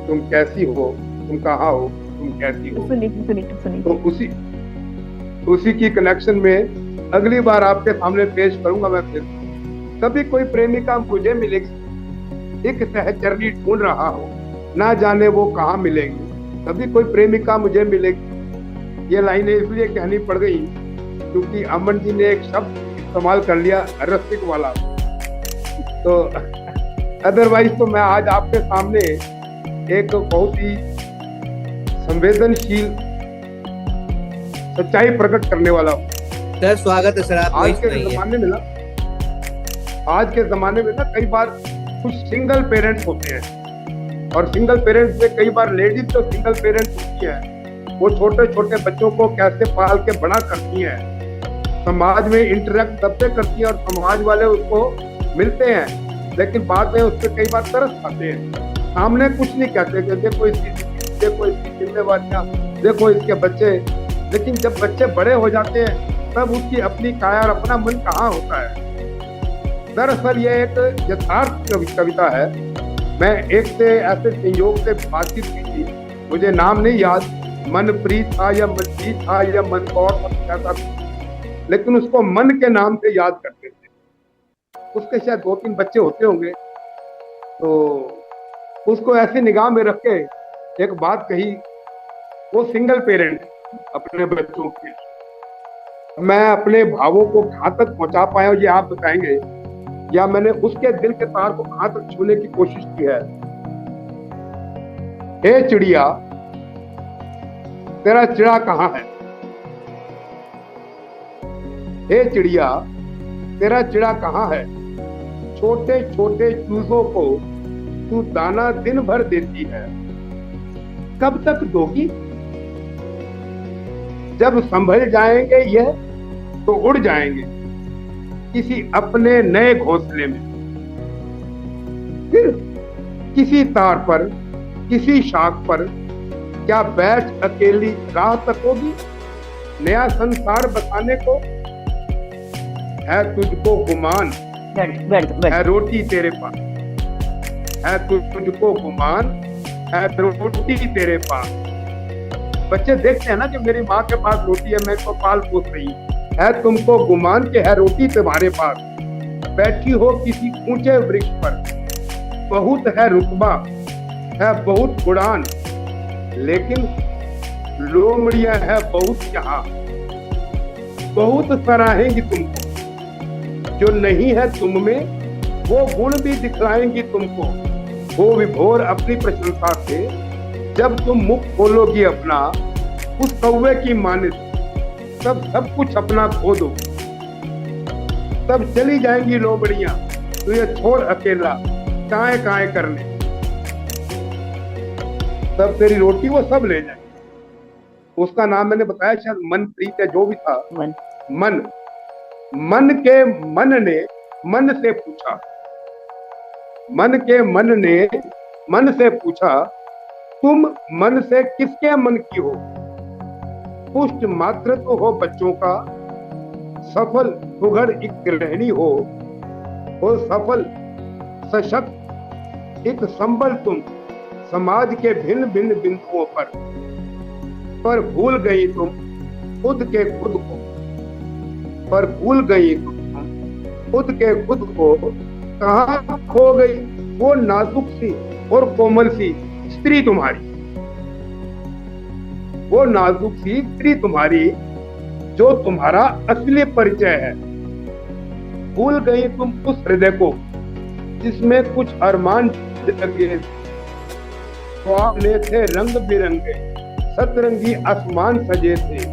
तुम कैसी हो, तुम कहाँ हो, तुम कैसी हो। सुनी सुनी सुनी। तो उसी की कनेक्शन में अगली बार आपके सामने पेश करूंगा मैं फिर। कभी कोई प्रेमिका मुझे मिलेगी, एक सहचरनी ढूंढ रहा हो, ना जाने वो कहाँ मिलेंगी। कभी कोई प्रेमिका मुझे मिलेगी। ये लाइनें इसलिए कहनी पड़ गई क्योंकि अमन जी ने एक शब्द इस्तेमाल कर लिया, रसिक वाला। तो अदरवाइज तो मैं आज आपके सामने एक बहुत ही संवेदनशील सच्चाई प्रकट करने वाला हूँ। सर स्वागत है सर, आप आज वही के सुनाइए। जमाने में ना, आज के जमाने में ना कई बार कुछ सिंगल पेरेंट्स होते हैं, और सिंगल पेरेंट्स में कई बार लेडीज तो सिंगल पेरेंट्स होती है। वो छोटे छोटे बच्चों को कैसे पाल के बड़ा करती हैं, समाज में इंटरेक्ट तब से करती हैं, और समाज वाले उसको मिलते हैं, लेकिन बाद में उस पर कई बार तरस खाते हैं। सामने कुछ नहीं कहते कि देखो इसकी जिम्मेवारियां, देखो इसके बच्चे। लेकिन जब बच्चे बड़े हो जाते हैं तब उसकी अपनी काया और अपना मन कहाँ होता है। दरअसल ये एक यथार्थ कविता है। मैं एक से ऐसे संयोग से बातचीत की थी, मुझे नाम नहीं याद, मनप्रीत था या मनजीत था या मनकौर था, लेकिन उसको मन के नाम से याद करते थे। उसके शायद 2-3 बच्चे होते होंगे। तो उसको ऐसी निगाह में रख के एक बात कही, वो सिंगल पेरेंट, अपने बच्चों के लिए। मैं अपने भावों को कहाँ तक पहुंचा पाया हूं, ये आप बताएंगे, या मैंने उसके दिल के तार को कहाँ तक छूने की कोशिश की है। हे चिड़िया, तेरा चिड़ा कहाँ है? हे चिड़िया, तेरा चिड़ा कहाँ है? छोटे छोटे चूजों को तू दाना दिन भर देती है, कब तक दोगी? जब संभल जाएंगे ये तो उड़ जाएंगे किसी अपने नए घोंसले में। फिर किसी तार पर, किसी शाख पर क्या बैठ अकेली राह तकोगी? नया संसार बताने को है तुझको गुमान, है रोटी तेरे पास, है तुझको गुमान, है रोटी तेरे पास। बच्चे देखते हैं ना कि मेरी माँ के पास रोटी है, मैं इसको पाल पोस रही हूँ। है तुमको गुमान के है रोटी तुम्हारे पास, बैठी हो किसी ऊंचे वृक्ष पर। बहुत है रुतबा, है बहुत उड़ान, लेकिन लोमड़ियां है बहुत यहाँ। बहुत सराहेंगी तुमको, जो नहीं है तुम में वो गुण भी दिखलाएंगी तुमको। वो विभोर अपनी प्रशंसा से जब तुम मुख खोलोगी अपना उस कौवे की मानित, तब सब कुछ अपना खो दो। तब चली जाएंगी लोमड़ियां तुझे छोड़ अकेला काए काए करने। तब तेरी रोटी वो सब ले जाएंगे। उसका नाम मैंने बताया शायद मनप्रीत है, जो भी था। मन मन के मन ने मन से पूछा, मन के मन ने मन से पूछा, तुम मन से किसके मन की हो? पुष्ट मात्र तो हो बच्चों का, सफल सुघड़ एक गृहिणी हो सफल सशक्त एक संबल तुम समाज के भिन्न भिन्न बिंदुओं पर भूल गई तुम खुद के खुद को। पर भूल गई तुम खुद के खुद को। कहाँ खो गई वो नाजुक सी और कोमल सी स्त्री तुम्हारी, वो नाजुक सी स्त्री तुम्हारी जो तुम्हारा असली परिचय है। भूल गई तुम उस हृदय को जिसमें कुछ अरमान जगे, ख्वाब थे रंग बिरंगे, सतरंगी आसमान सजे थे।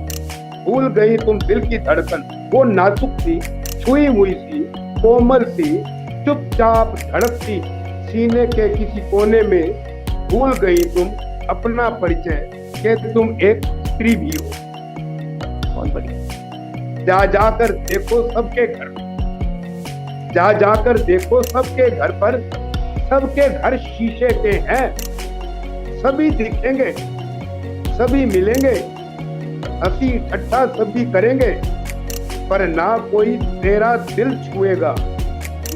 भूल गई तुम दिल की धड़कन, वो नाजुक सी छुई हुई सी कोमल सी चुपचाप धड़कती सीने के किसी कोने में। भूल गई तुम अपना परिचय कि तुम एक स्त्री भी हो। बहुत बढ़िया। जा जाकर देखो सबके घर, जा जाकर देखो सबके घर पर, सबके घर शीशे के हैं। सभी दिखेंगे, सभी मिलेंगे, हंसी ठट्ठा सभी करेंगे, पर ना कोई तेरा दिल छुएगा,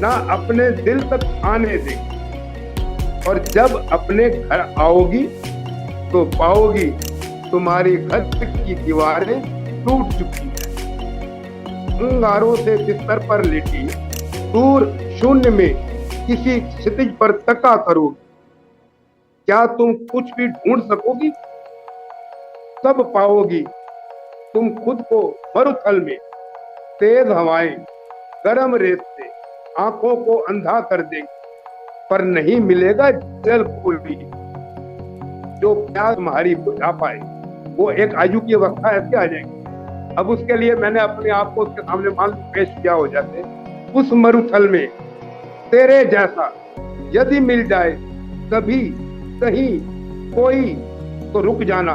ना अपने दिल तक आने दे। और जब अपने घर आओगी तो पाओगी तुम्हारी घर की दीवारें टूट चुकी हैं। अंगारों से बिस्तर पर लेटी दूर शून्य में किसी क्षितिज पर तका करोगी। क्या तुम कुछ भी ढूंढ सकोगी? तब पाओगी तुम खुद को मरुथल में। तेज हवाएं गरम रेत से आंखों को अंधा कर देंगी, पर नहीं मिलेगा जल कोई जो प्यास तुम्हारी बुझा पाए। वो एक आयु की अवस्था ऐसे आ जाएगी। अब उसके लिए मैंने अपने आप को उसके सामने मान पेश किया हो जाते, उस मरुथल में तेरे जैसा यदि मिल जाए कभी कहीं कोई, तो रुक जाना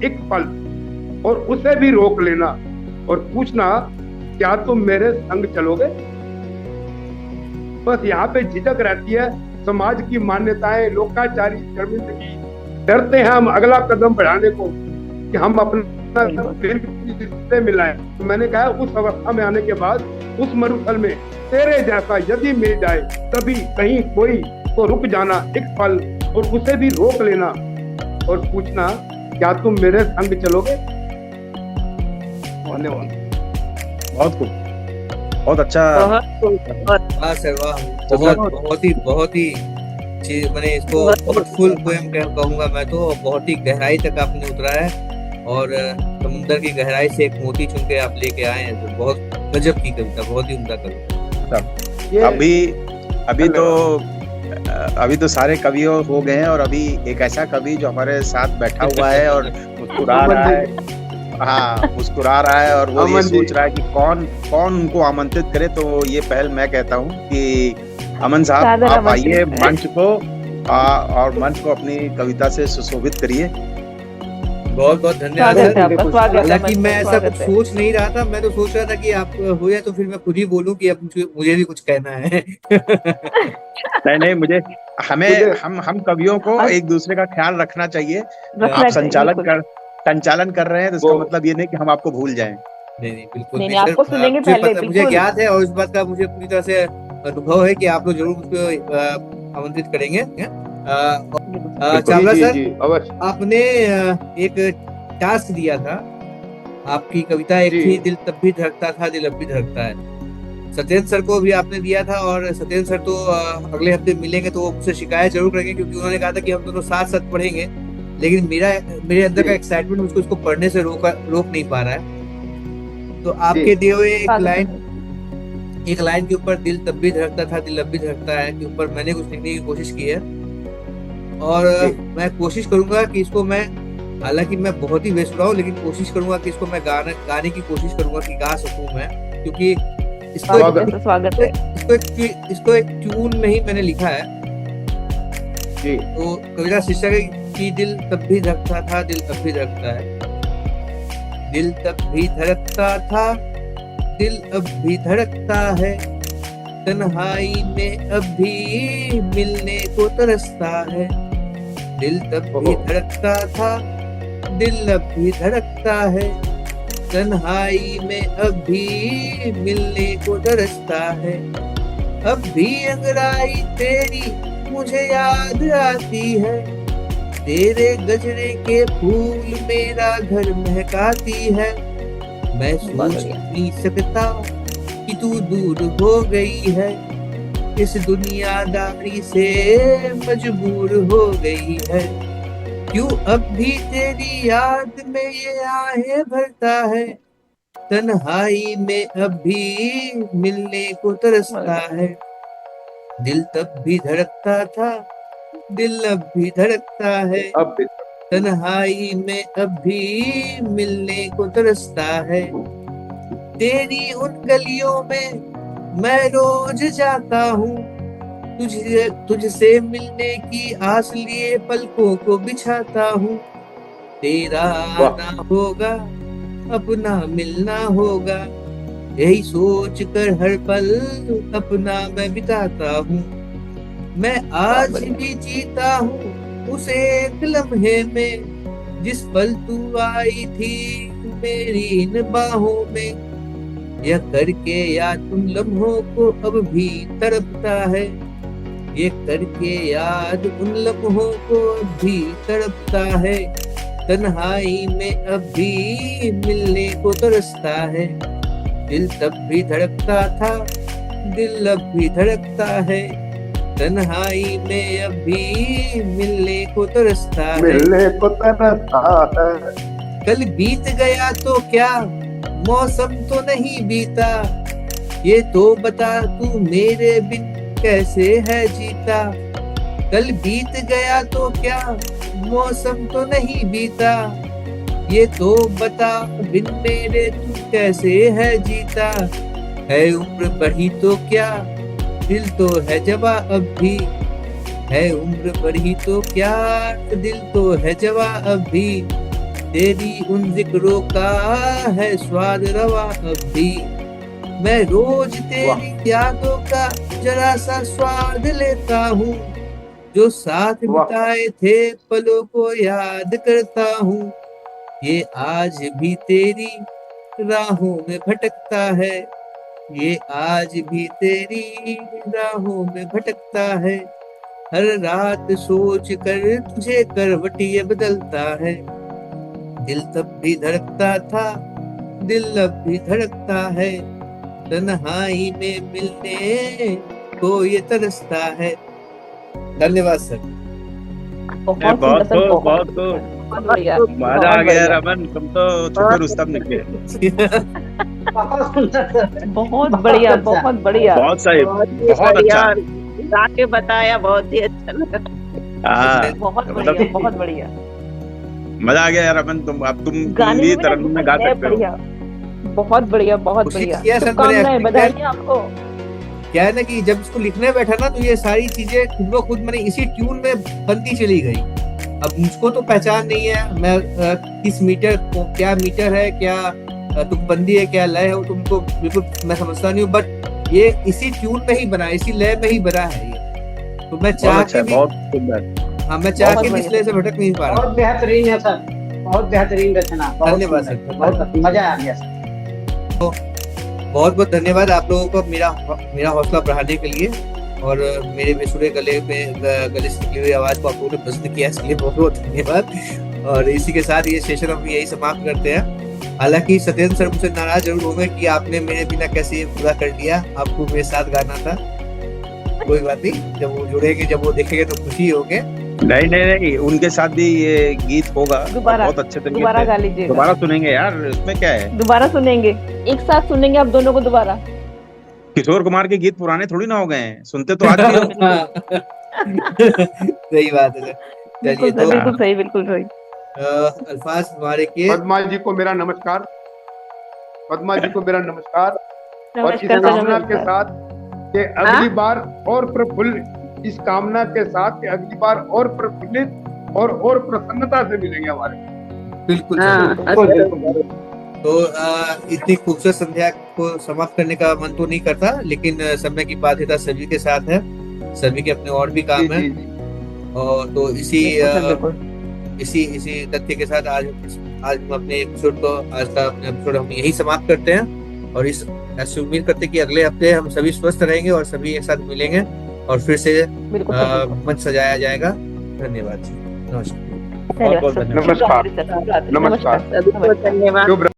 एक पल और उसे भी रोक लेना और पूछना, क्या तुम मेरे संग चलोगे? बस यहाँ पे झिझक रहती है। समाज की मान्यताएं, लोकाचारी शर्मिंदगी, डरते हैं हम अगला कदम बढ़ाने को कि हम अपना दिल किससे मिलाएं। तो मैंने कहा उस अवस्था में आने के बाद उस मरुथल में तेरे जैसा यदि मिल जाए कभी कहीं कोई, तो रुक जाना एक पल और उसे भी रोक लेना और पूछना, क्या तुम मेरे संग चलोगे? धन्यवाद। बहुत खूब, बहुत अच्छा। वाह सर वाह, बहुत ही मैंने इसको थॉटफुल पोएम कहूंगा मैं तो। बहुत ही गहराई तक आपने उतरा है और समुद्र की गहराई से एक मोती चुन के आप लेके आए हैं, तो बहुत गजब की कविता, बहुत ही उम्दा कविता। ये अभी तो सारे कवियों हो गए हैं, और अभी एक ऐसा कवि जो हमारे साथ बैठा हुआ है और मुस्कुरा रहा है। हाँ, मुस्कुरा रहा है, और वो ये अमन जी। सोच रहा है कि कौन कौन उनको आमंत्रित करे। तो ये पहल मैं कहता हूँ कि अमन साहब, सादर आप आमंत्रित आइए करें। मंच को, और मंच को अपनी कविता से सुशोभित करिए। बहुत बहुत धन्यवाद स्वागत है सर। आपका, स्वागत है हालांकि मंच मैं में, ऐसा स्वागत कुछ है। सोच नहीं रहा था, मैं तो सोच रहा था कि आप हो जाए तो फिर मैं खुद ही बोलूं कि अब मुझे भी कुछ कहना है। नहीं, मुझे हम कवियों को हम- एक दूसरे का ख्याल रखना चाहिए। रखना आप चाहिए, बिल्कुल। संचालन कर रहे हैं, तो इसका वो- मतलब ये नहीं कि हम आपको भूल जाएं। नहीं नहीं, बिल्कुल नहीं नहीं नहीं, सर। आपको सुनेंगे मुझे पहले, पता, मुझे बिल्कुल। ज्ञात है और इस बात का मुझे पूरी तरह से अनुभव है कि आप लोग जरूर मुझको आमंत्रित करेंगे। चावला जी सर, जी अवश्य। आपने एक टास्क दिया था, आपकी कविता एक जी। थी, दिल तब भी धड़कता था, दिल अब भी धड़कता है। सत्येंद्र सर को भी आपने दिया था, और सत्येंद्र सर तो अगले हफ्ते मिलेंगे तो वो मुझसे शिकायत जरूर करेंगे, क्योंकि उन्होंने कहा था कि हम दोनों साथ साथ पढ़ेंगे। लेकिन मेरे अंदर का एक्साइटमेंट मुझको इसको पढ़ने से रोक नहीं पा रहा है। तो आपके दिए हुए एक लाइन के ऊपर, दिल तब भी धड़कता था, दिल अब भी धड़कता है, के ऊपर मैंने कुछ लिखने की कोशिश की है। और मैं कोशिश करूंगा कि इसको मैं, हालांकि मैं बहुत ही बेसुरा हूँ, लेकिन कोशिश करूंगा कि इसको मैं गाने की कोशिश करूंगा कि गा सकूं मैं, क्योंकि स्वागत है। इसको एक ट्यून में ही मैंने लिखा है। जी। तो कविता शीर्षक है कि दिल तब भी धड़कता था, दिल अब भी धड़कता है। दिल तब भी धड़कता था, दिल अब भी धड़कता है, तन्हाई में अब भी मिलने को तरसता है। दिल तब भी धड़कता था, दिल अब भी धड़कता है, तन्हाई में अब भी मिलने को तरसता है। अब भी अंगड़ाई तेरी मुझे याद आती है, तेरे गजरे के फूल मेरा घर महकाती है। मैं सोच नहीं सकता कि तू दूर हो गई है, इस दुनियादारी से मजबूर हो गई है। क्यों अब भी तेरी याद में ये आहें भरता है, तन्हाई में अब भी मिलने को तरसता है। दिल तब भी धड़कता था, दिल अब भी धड़कता है, अब भी तन्हाई में अब भी मिलने को तरसता है। तेरी उन गलियों में मैं रोज जाता हूँ, तुझसे मिलने की आस लिए पलकों को बिछाता हूँ। तेरा आना होगा, अपना मिलना होगा, यही सोच कर हर पल अपना मैं बिताता हूँ। मैं आज भी जीता हूँ उस एक लम्हे में, जिस पल तू आई थी मेरी इन बाहों में। यह करके याद उन लम्हों को अब भी तड़पता है, ये करके याद उन लम्हों को अब भी तड़पता है, तन्हाई में अब भी मिलने को तरसता है। दिल तब भी धड़कता था, दिल अब भी धड़कता है, तन्हाई में अब भी मिलने को तरसता है। मिलने को तरसता है। कल बीत गया तो क्या, मौसम तो नहीं बीता, ये तो बता तू मेरे बिन कैसे है जीता। कल बीत गया तो क्या, मौसम तो नहीं बीता, ये तो बता बिन मेरे तू कैसे है जीता। है उम्र बढ़ी तो क्या, दिल तो है जवा अब भी, है उम्र बढ़ी तो क्या, दिल तो है जवा अब भी। तेरी उन जिक्रों का है स्वाद रवा अब भी, मैं रोज तेरी यादों का जरा सा स्वाद लेता हूँ, जो साथ बिताए थे पलों को याद करता हूँ। ये आज भी तेरी राहों में भटकता है, ये आज भी तेरी राहों में भटकता है। हर रात सोच कर तुझे करवटियां बदलता है। दिल तब भी धड़कता था, दिल अब भी धड़कता है, तन्हाई में मिलने को ये तरसता है। धन्यवाद सर। बहुत सुंदर सर, बहुत बहुत बढ़िया मजा आ गया रमन, तुम तो छुपे रुस्तम निकले। बहुत सुंदर सर। बहुत बढ़िया अच्छा। बहुत बढ़िया। बहुत सही, बहुत ही बहुत बढ़िया, अच्छा। और गा के बताया, बहुत ही अच्छा लगा। हाँ, बहुत मतलब बढ़िया बहुत बढ़िया। मजा आ गया यार रमन, अब तुम गाने भी में भी ना तरन्नुम में गा है सकते हो। बढ़िया, बहुत बढ़िया बहुत कोशिश बढ़िया। किया सर मैंने शुभकामनाएं, actually बधाई आपको। क्या है ना कि जब इसको लिखने बैठा ना तो ये सारी चीजें खुद ब खुद मैंने इसी ट्यून में बनती चली गई। अब मुझको तो पहचान नहीं है, मैं किस मीटर को क्या मीटर है, क्या तुकबंदी है, क्या लय है, वो तुमको बिल्कुल मैं समझता नहीं हूँ, बट ये इसी ट्यून में ही बना है, इसी लय में ही बना है ये। तो मैं बहुत चाह अच्छा के है, भी, बहुत सुंदर। हाँ मैं चाह बहुत के भी इस लय से भटक नहीं पा रहा। बहुत बेहतरीन है सर, बहुत बेहतरीन रचना। बहुत धन्यवाद सुंदर, सर। बहुत मजा आ गया सर। बहुत बहुत धन्यवाद आप लोगों को मेरा हौसला बढ़ाने के लिए, और मेरे बेसुरे गले से निकली हुई आवाज को आप लोगों ने पसंद किया, इसके लिए बहुत बहुत धन्यवाद। और इसी के साथ ये सेशन हम यही समाप्त करते हैं। हालांकि सत्येंद्र सर मुझसे नाराज जरूर होंगे कि आपने मेरे बिना कैसे ये पूरा कर लिया, आपको मेरे साथ गाना था। कोई बात नहीं, जब वो जुड़ेंगे, जब वो देखेंगे तो खुशी होंगे। नहीं, उनके साथ भी ये गीत होगा, दोबारा बहुत अच्छे तरीके दोबारा से गा लीजिएगा, दोबारा सुनेंगे यार, इसमें क्या है। दोबारा सुनेंगे, एक साथ सुनेंगे आप दोनों को दोबारा। किशोर कुमार के गीत पुराने थोड़ी ना हो गए हैं, सुनते तो आज भी हो। सही बात है सर। चलिए बिल्कुल तो बिल्कुल सही, बिल्कुल सही। अल्फाज हमारे के पद्मा जी को मेरा नमस्कार, पद्मा जी को मेरा नमस्कार। और इस नमस्कार सर, कामना के नमस्कार। साथ कि अगली बार और प्रफुल्लित, इस कामना के साथ कि अगली बार और प्रफुल्लित और प्रसन्नता से मिलेंगे हमारे। बिल्कुल हाँ, सर। अच्छा। तो इतनी खूबसूरत संध्या को समाप्त करने का मन तो नहीं करता, लेकिन समय की बाध्यता सभी के साथ है, सभी के अपने और भी काम है। और तो इसी इसी तथ्य के साथ आज हम अपने एपिसोड को, आज का अपने एपिसोड हम यही समाप्त करते हैं। और इस ऐसे उम्मीद करते हैं कि अगले हफ्ते हम सभी स्वस्थ रहेंगे और सभी एक साथ मिलेंगे और फिर से मंच सजाया जाएगा। धन्यवाद जी, नमस्कार। बहुत बहुत धन्यवाद। नमस्कार। नमस्कार। सबको धन्यवाद।